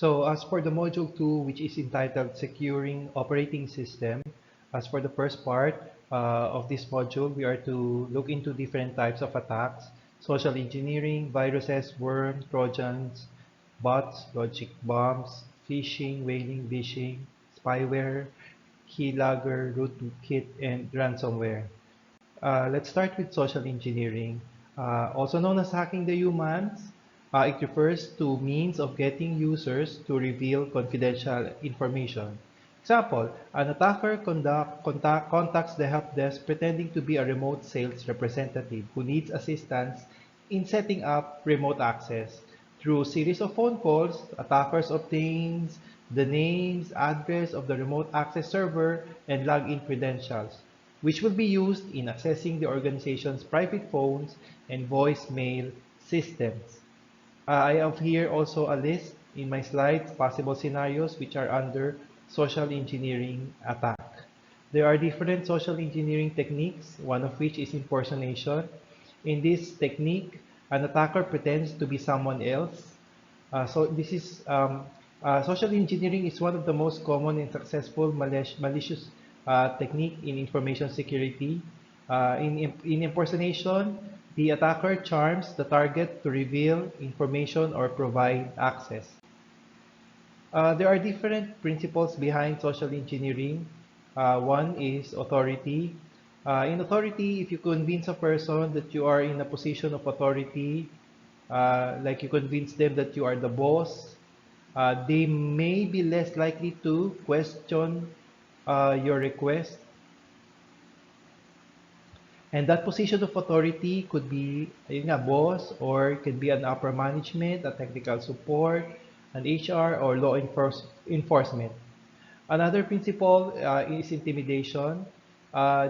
So as for the module 2, which is entitled Securing Operating System, as for the first part of this module, we are to look into different types of attacks: social engineering, viruses, worms, trojans, bots, logic bombs, phishing, whaling, phishing, spyware, keylogger, rootkit, and ransomware. Let's start with social engineering. Also known as hacking the humans, it refers to means of getting users to reveal confidential information. Example, an attacker contacts the help desk pretending to be a remote sales representative who needs assistance in setting up remote access. Through series of phone calls, attackers obtains the names, address of the remote access server, and login credentials, which will be used in accessing the organization's private phones and voicemail systems. I have here also a list in my slides, possible scenarios which are under social engineering attack. There are different social engineering techniques, one of which is impersonation. In this technique, an attacker pretends to be someone else. Social engineering is one of the most common and successful malicious technique in information security. In impersonation, the attacker charms the target to reveal information or provide access. There are different principles behind social engineering. One is authority. In authority, if you convince a person that you are in a position of authority, like you convince them that you are the boss, they may be less likely to question your request. And that position of authority could be a boss, or it can be an upper management, a technical support, an HR, or law enforcement. Another principle is intimidation.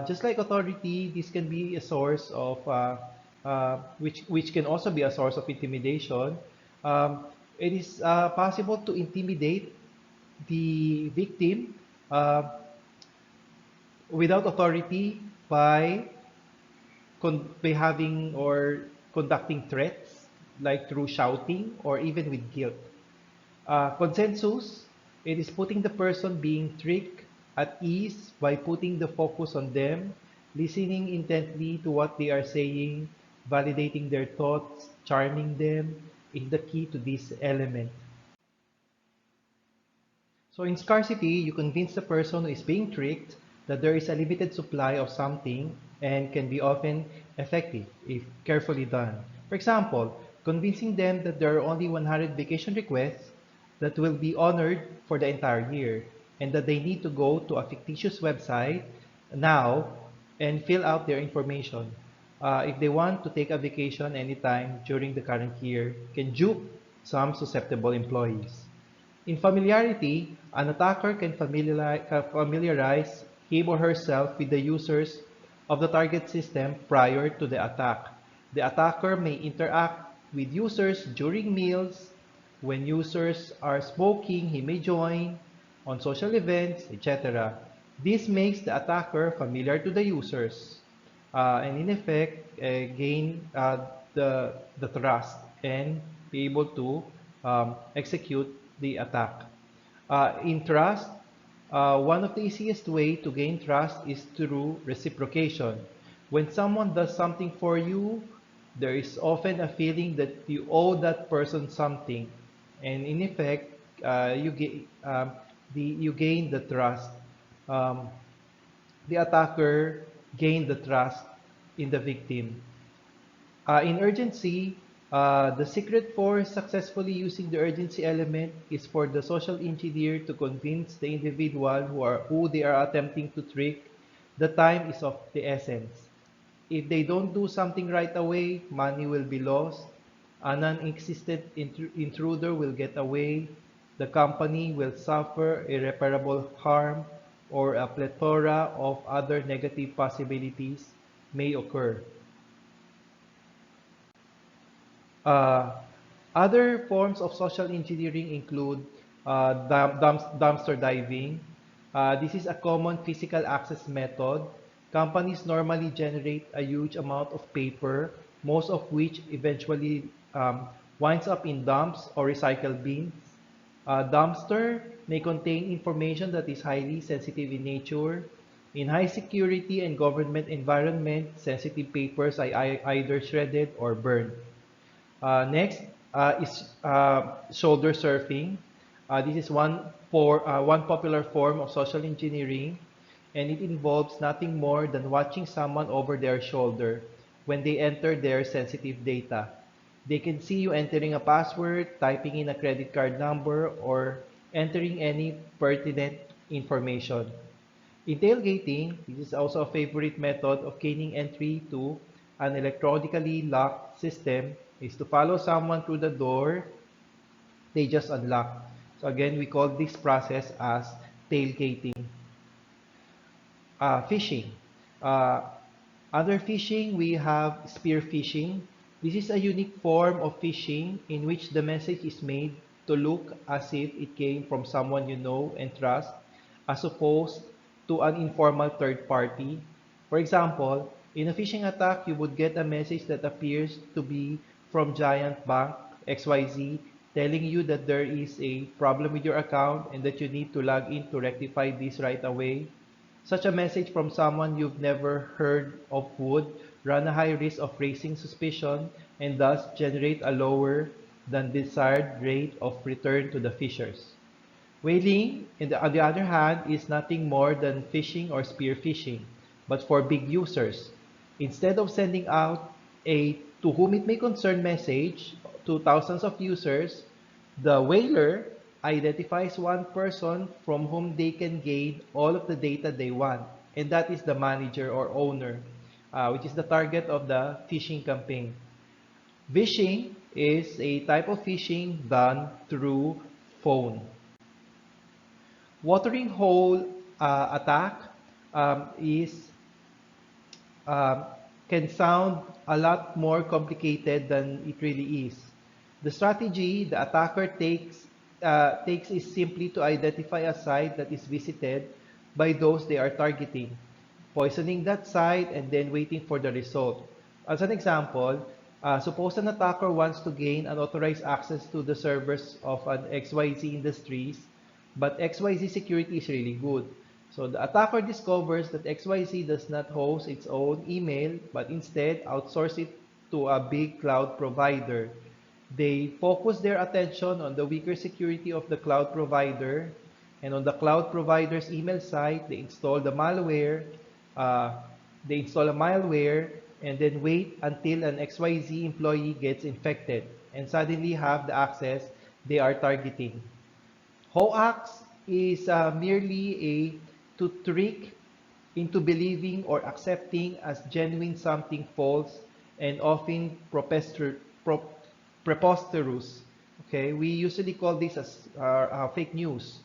Just like authority, this can be a source of which can also be a source of intimidation. It is possible to intimidate the victim uh, without authority by having or conducting threats, like through shouting or even with guilt. Consensus, it is putting the person being tricked at ease by putting the focus on them, listening intently to what they are saying, validating their thoughts, charming them is the key to this element. So in scarcity, you convince the person who is being tricked that there is a limited supply of something and can be often effective if carefully done. For example, convincing them that there are only 100 vacation requests that will be honored for the entire year and that they need to go to a fictitious website now and fill out their information. If they want to take a vacation anytime during the current year, can dupe some susceptible employees. In familiarity, an attacker can familiarize him or herself with the users of the target system prior to the attack. The attacker may interact with users during meals. When users are smoking, he may join on social events, etc. This makes the attacker familiar to the users and in effect gain the trust and be able to execute the attack. In trust, one of the easiest way to gain trust is through reciprocation. When someone does something for you, there is often a feeling that you owe that person something, and in effect, you gain the trust. Um, the attacker gained the trust in the victim. In urgency, the secret for successfully using the urgency element is for the social engineer to convince the individual who they are attempting to trick the time is of the essence. If they don't do something right away, money will be lost, a non-existent intruder will get away, the company will suffer irreparable harm, or a plethora of other negative possibilities may occur. Uh, Other forms of social engineering include dumpster diving. This is a common physical access method. Companies normally generate a huge amount of paper, most of which eventually winds up in dumps or recycle bins. A dumpster may contain information that is highly sensitive in nature. In high security and government environment, sensitive papers are either shredded or burned. Next is shoulder surfing. This is one popular form of social engineering, and it involves nothing more than watching someone over their shoulder when they enter their sensitive data. They can see you entering a password, typing in a credit card number, or entering any pertinent information. In tailgating, this is also a favorite method of gaining entry to an electronically locked system is to follow someone through the door they just unlocked. So again, we call this process as tailgating. Phishing. Uh, Under phishing, we have spear phishing. This is a unique form of phishing in which the message is made to look as if it came from someone you know and trust, as opposed to an informal third party. For example, in a phishing attack, you would get a message that appears to be from Giant Bank XYZ telling you that there is a problem with your account and that you need to log in to rectify this right away. Such a message from someone you've never heard of would run a high risk of raising suspicion and thus generate a lower than desired rate of return to the fishers. Whaling, on the other hand, is nothing more than phishing or spear phishing, but for big users. Instead of sending out a to whom it may concern message to thousands of users, the whaler identifies one person from whom they can gain all of the data they want, and that is the manager or owner, which is the target of the phishing campaign. Phishing is a type of phishing done through phone. Watering hole attack is um, can sound a lot more complicated than it really is. The strategy the attacker takes is simply to identify a site that is visited by those they are targeting, poisoning that site and then waiting for the result. As an example, suppose an attacker wants to gain unauthorized access to the servers of an XYZ Industries, but XYZ security is really good. So the attacker discovers that XYZ does not host its own email, but instead outsource it to a big cloud provider. They focus their attention on the weaker security of the cloud provider, and on the cloud provider's email site, uh, they install a malware, and then wait until an XYZ employee gets infected and suddenly have the access they are targeting. Hoax is merely a to trick into believing or accepting as genuine something false and often preposterous. Okay, we usually call this as fake news.